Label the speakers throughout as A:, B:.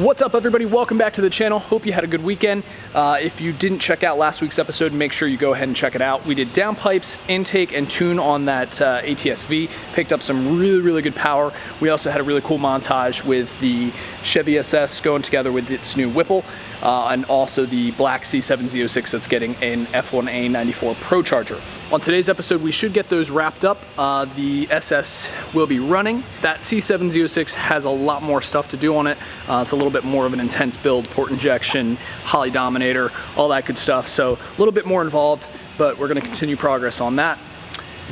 A: What's up, everybody? Welcome back to the channel. Hope you had a good weekend. If you didn't check out last week's episode, make sure you go ahead and check it out. We did downpipes, intake, and tune on that ATS-V. Picked up some really good power. We also had a really cool montage with the Chevy SS going together with its new Whipple, and also the black C7 Z06 that's getting an F1A 94 Pro Charger. On today's episode, we should get those wrapped up. The SS will be running. That C7 Z06 has a lot more stuff to do on it. It's a little bit more of an intense build, port injection, Holley Dominator, all that good stuff. So a little bit more involved, but we're gonna continue progress on that.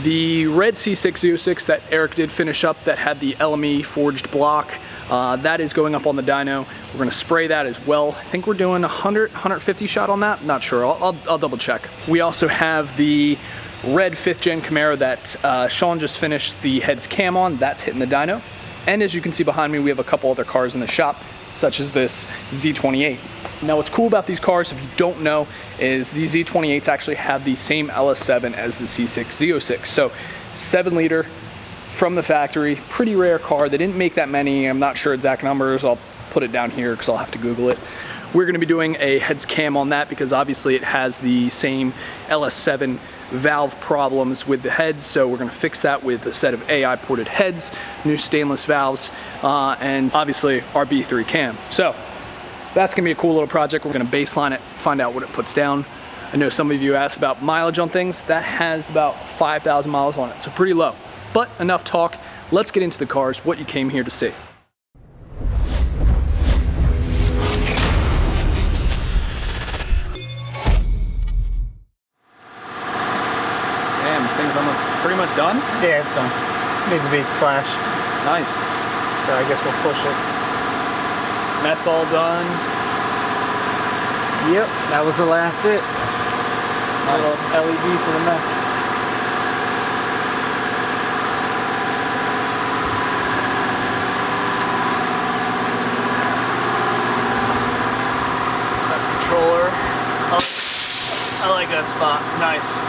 A: The red C6 Z06 that Eric did finish up that had the LME forged block, that is going up on the dyno. We're gonna spray that as well. I think we're doing 100, 150 shot on that. Not sure, I'll double check. We also have the red 5th gen Camaro that Sean just finished the Heads Cam on. That's hitting the dyno. And as you can see behind me, we have a couple other cars in the shop, such as this Z28. Now what's cool about these cars, if you don't know, is these Z28s actually have the same LS7 as the C6 Z06. So 7 liter from the factory, pretty rare car. They didn't make that many. I'm not sure exact numbers. I'll put it down here because I'll have to Google it. We're gonna be doing a heads cam on that because obviously it has the same LS7 valve problems with the heads, so we're gonna fix that with a set of AI ported heads, new stainless valves, and obviously our B3 cam. So that's gonna be a cool little project. We're gonna baseline it, find out what it puts down. I know some of you asked about mileage on things. That has about 5,000 miles on it, so pretty low. But enough talk, let's get into the cars, what you came here to see. This thing's almost pretty much done?
B: Yeah, it's done. Needs to be flashed.
A: Nice.
B: So I guess we'll push it.
A: Mess all done.
B: Yep, that was the last it.
A: Nice.
B: LED for the mess.
A: That controller. Oh, I like that spot. It's nice.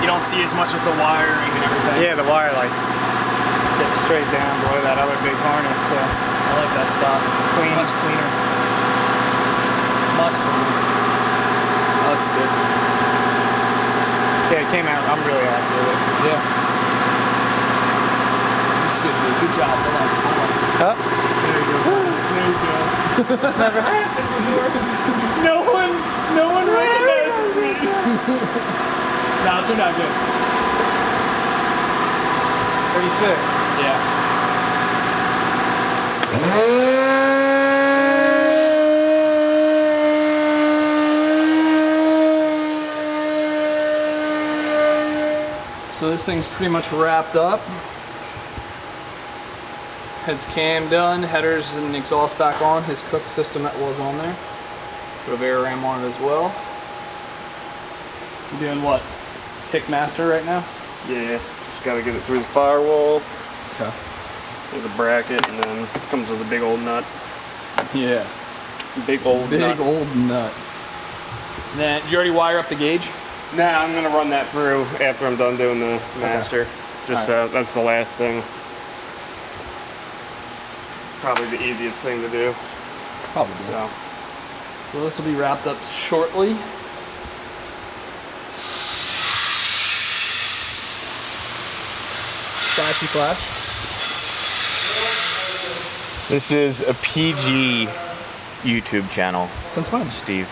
A: You don't see as much as the wiring and everything.
B: Yeah, the wire like gets straight down below that other big harness. So
A: I like that spot.
B: Clean.
A: Much cleaner. Much cleaner. That looks good.
B: yeah, it came out. I'm really happy with it.
A: Yeah. You should be. Good job. Hold on. Hold on.
B: Huh?
A: There you go. There you go.
B: Never happened before.
A: No one recognizes me. No, it turned out good.
B: Pretty sick.
A: Yeah. So this thing's pretty much wrapped up. Heads cam done, headers and exhaust back on, his cook system that was on there. Put a Veraram on it as well. You doing what? Tick master right now?
C: Yeah, just gotta get it through the firewall.
A: Okay.
C: There's a bracket and then it comes with a big old nut.
A: Yeah.
C: Big old nut.
A: Old nut. And then, did you already wire up the gauge?
C: Nah, I'm gonna run that through after I'm done doing the master.
A: Okay.
C: Just
A: right.
C: that's the last thing. Probably the easiest thing to do.
A: Probably. So this will be wrapped up shortly. Flashy flash.
D: This is a PG YouTube channel.
A: Since when?
D: Steve.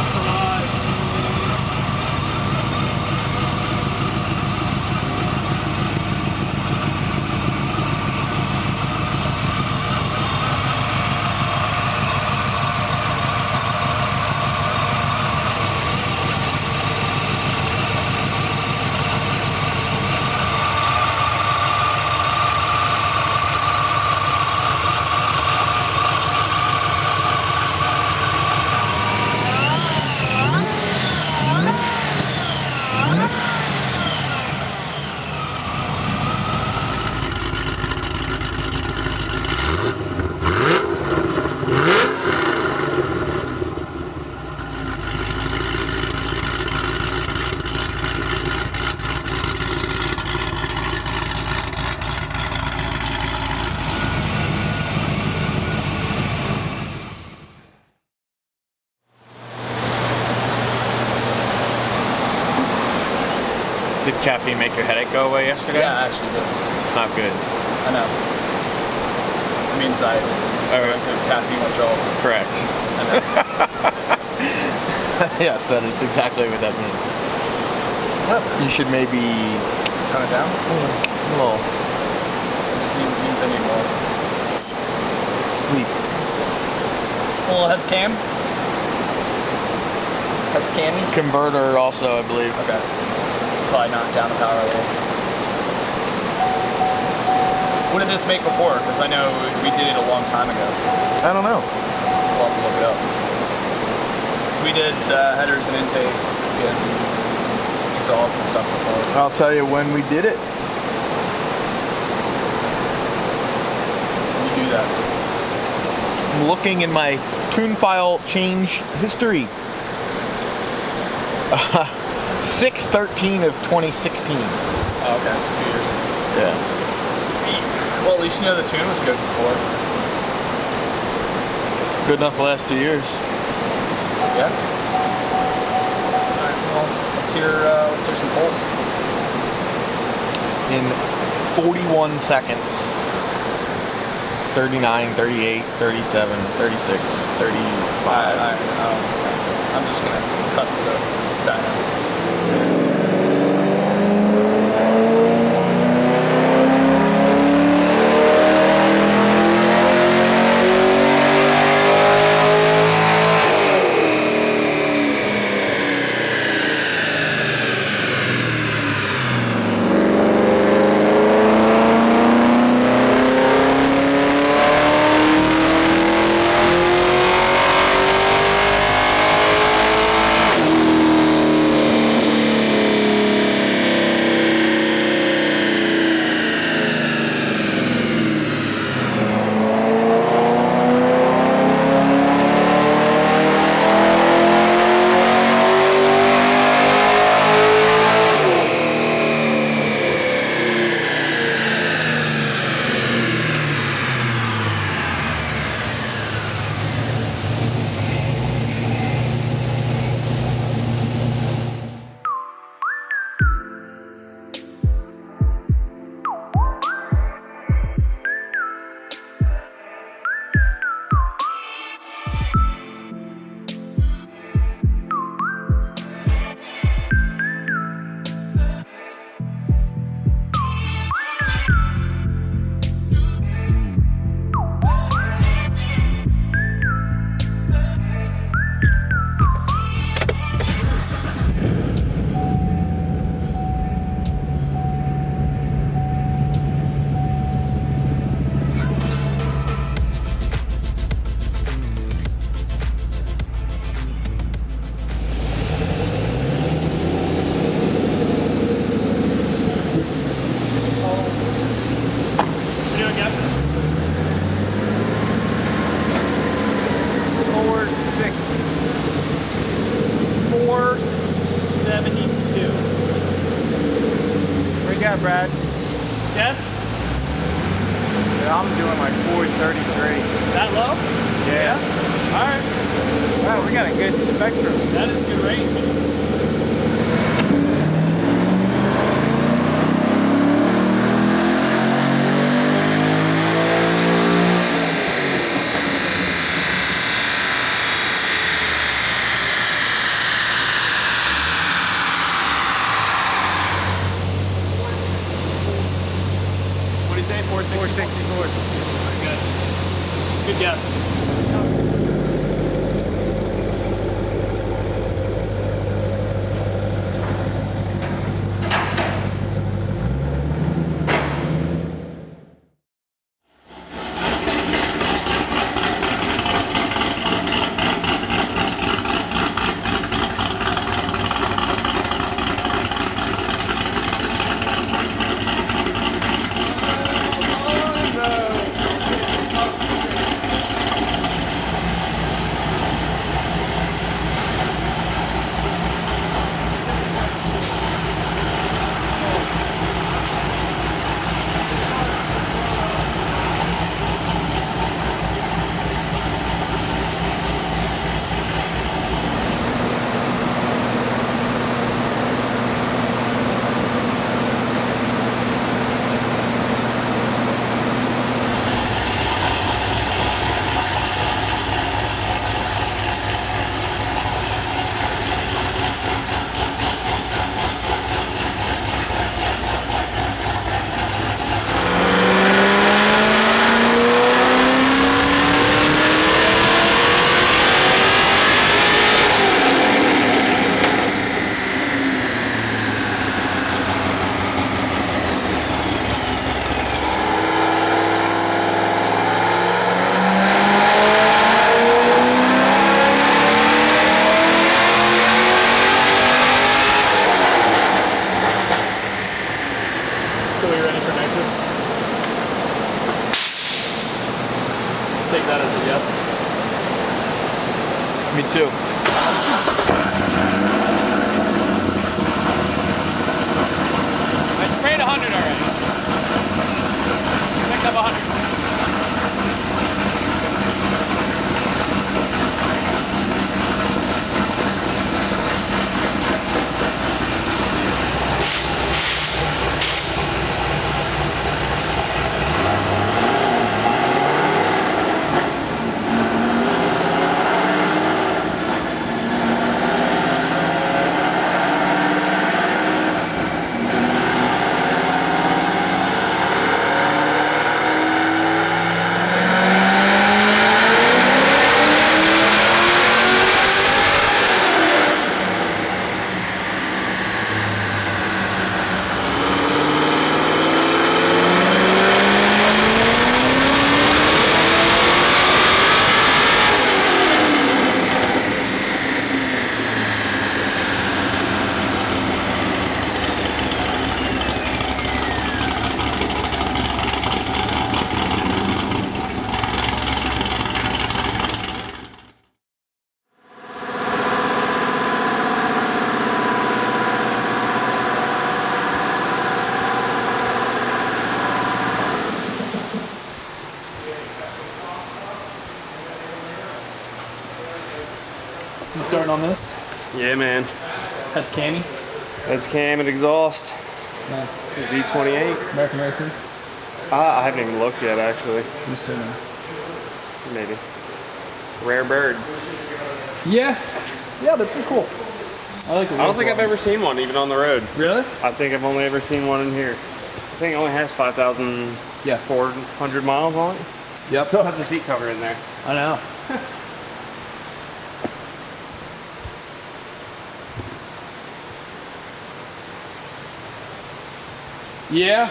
A: It's alive.
D: Did caffeine make your headache go away yesterday?
A: Yeah, I actually did.
D: It's not good.
A: I know. It means I was going through caffeine withdrawals.
D: Correct.
A: I know.
D: Yes, that is exactly what that means.
A: What?
D: You should maybe
A: Tone it down?
D: a little
A: It just means I need more.
D: sleep.
A: A little heads cam? Heads cammy?
D: Converter also, I believe.
A: Okay. It's probably knocked down the power a little. What did this make before? Because I know we did it a long time ago.
D: I don't know.
A: We'll have to look it up. So we did headers and intake and exhaust and stuff before.
D: I'll tell you when we did it.
A: We do that.
D: I'm looking in my tune file change history. 6/13 of 2016.
A: Oh, okay, so 2 years ago.
D: Yeah.
A: Well, at least you know the tune was good before.
D: Good enough to last 2 years.
A: Yeah. Alright, well, let's hear some pulls.
D: In 41 seconds. 39, 38, 37, 36, 35.
A: I'm just gonna cut to the dyno. guesses? 472.
B: What you got, Brad?
A: Guess?
B: Yeah, I'm doing like 433.
A: That low?
B: Yeah.
A: Alright.
B: Wow, we got a good spectrum.
A: That is good range. What do you say? 464?
B: 464.
A: That's pretty good. Good guess.
D: too.
A: I sprayed 100 already. Picked up 100. So you starting on this?
C: Yeah, man.
A: Heads Cam.
C: That's cam and exhaust.
A: Nice.
C: Z28.
A: American Racing?
C: I haven't even looked yet, actually.
A: I'm assuming.
C: Maybe. Rare bird.
A: Yeah. Yeah, they're pretty cool. I like the
C: I don't think I've ever seen one, even on the road.
A: Really?
C: I think I've only ever seen one in here. I think it only has 5,400 miles on it.
A: Yep.
C: Still has a seat cover in there.
A: I know. Yeah.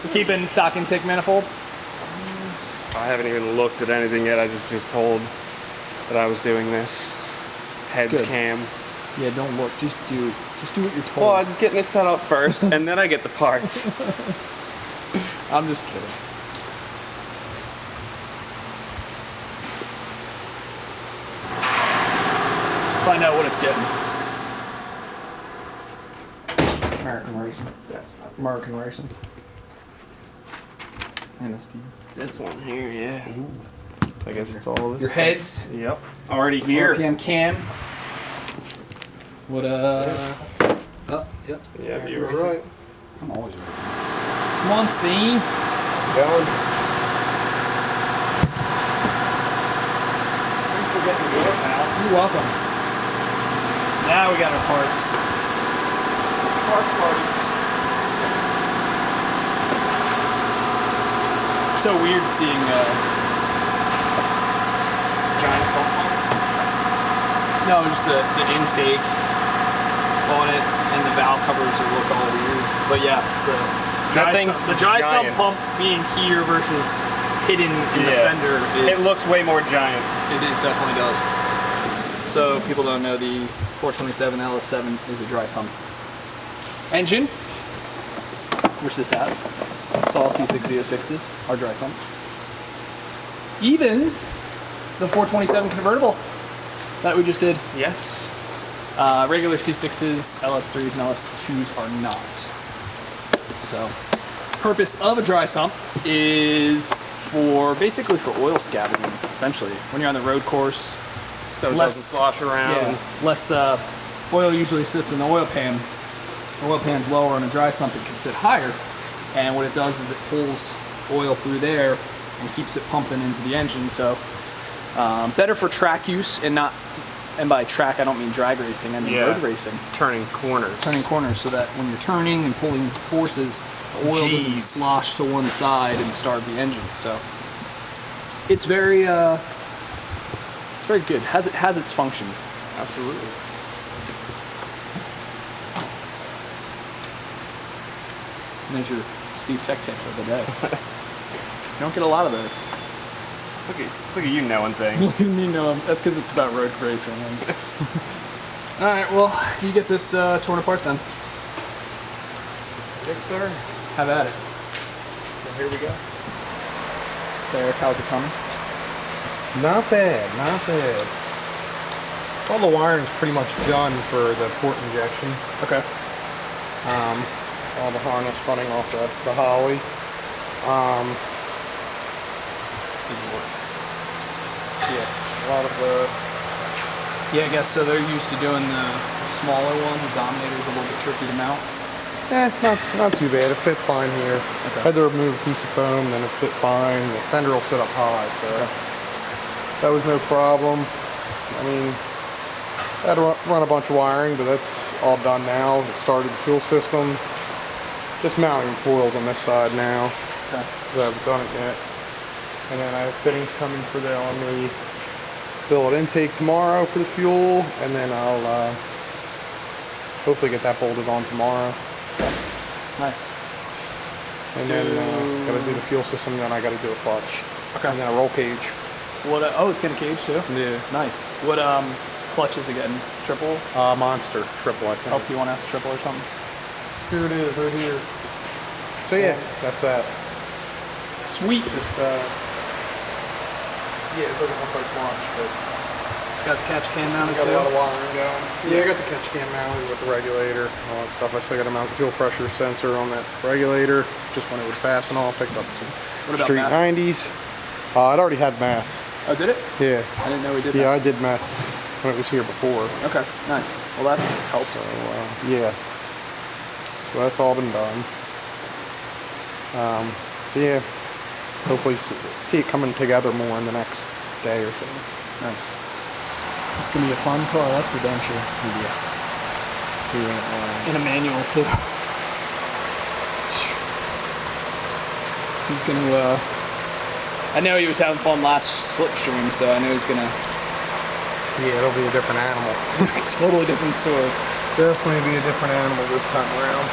A: We're keeping stock intake manifold.
C: I haven't even looked at anything yet. I just told that I was doing this. Heads
A: good.
C: cam.
A: Yeah, don't look. Just do what you're told.
C: Well, I'm getting it set up first, and then I get the parts.
A: I'm just kidding. Let's find out what it's getting. American Racing.
C: That's fine.
A: American Racing. NSD.
C: This one here, yeah. Ooh. I guess it's all this.
A: Your heads.
C: Yep. Already here.
A: RPM cam. What oh, yep.
C: Yeah,
A: American
C: you were
A: Racing.
C: right.
A: I'm always right. Come on, scene.
C: Going. Thanks for getting the door, pal.
A: You're welcome. Now we got our parts.
C: Parts party.
A: It's so weird seeing giant sump pump. No, just the intake on it and the valve covers that look all weird. But yes, the dry sump pump being here versus hidden in the fender is...
C: It looks way more giant.
A: It definitely does. So people don't know, the 427 LS7 is a dry sump engine, which this has. So all C6 Z06s are dry sump. Even the 427 convertible that we just did.
C: Yes.
A: Regular C6s, LS3s, and LS2s are not. So, purpose of a dry sump is basically for oil scavenging, essentially. When you're on the road course,
C: So it doesn't slosh around.
A: yeah, less oil usually sits in the oil pan. The oil pan's lower on a dry sump, it can sit higher. And what it does is it pulls oil through there and keeps it pumping into the engine. So better for track use and by track I don't mean drag racing, I mean road racing.
C: Turning corners.
A: Turning corners so that when you're turning and pulling forces, the oil doesn't slosh to one side and starve the engine. So it's very good. It has its functions.
C: Absolutely.
A: And there's your Steve Tech tip of the day. You don't get a lot of those.
C: Look at you knowing things.
A: You know, that's because it's about road racing. All right, well, you get this torn apart then.
C: Yes, sir.
A: Have at it.
C: So here we go.
A: So Eric, how's it coming?
B: Not bad, not bad.
E: All the wiring's pretty much done for the port injection.
A: Okay.
E: All the harness running off the Holly.
A: Let's take a look.
E: Yeah, a lot of the...
A: Yeah, I guess so. They're used to doing the smaller one. The Dominator's a little bit tricky to mount.
E: Not too bad. It fit fine here.
A: Okay.
E: Had to remove a piece of foam, then it fit fine. The fender will sit up high, so that was no problem. I mean, I had to run a bunch of wiring, but that's all done now. It started the fuel system. Just mounting coils on this side now.
A: Okay.
E: I haven't done it yet. And then I have fittings coming for the LME billet intake tomorrow for the fuel, and then I'll hopefully get that bolted on tomorrow.
A: Nice.
E: And then gotta do the fuel system, then I gotta do a clutch.
A: Okay.
E: And then a roll cage.
A: What? Oh, it's getting a cage too.
E: Yeah.
A: Nice. What clutch is it getting? Triple?
E: Monster triple, I think.
A: LT1S triple or something?
E: Here it is, right here. So yeah, that's that.
A: Sweet.
E: Just yeah, it doesn't look like much, but
A: Got the catch can mounted
E: got
A: too.
E: a lot of wiring going. Yeah, I got the catch cam mounted with the regulator, all that stuff. I still got to mount the fuel pressure sensor on that regulator, just when it would fasten off. Picked up some
A: What about
E: street
A: math?
E: 90s. It already had math.
A: Oh, did it?
E: Yeah.
A: I didn't know we did
E: Yeah,
A: that.
E: I did math when it was here before.
A: Okay, nice. Well, that helps.
E: So yeah. So that's all been done. So yeah, hopefully see it coming together more in the next day or so.
A: Nice. It's gonna be a fun car, that's for damn sure.
E: Yeah.
A: In a manual too. He's gonna. I know he was having fun last slipstream, so I know he's gonna.
E: Yeah, it'll be a different animal.
A: Totally different story.
E: Definitely be a different animal this time around.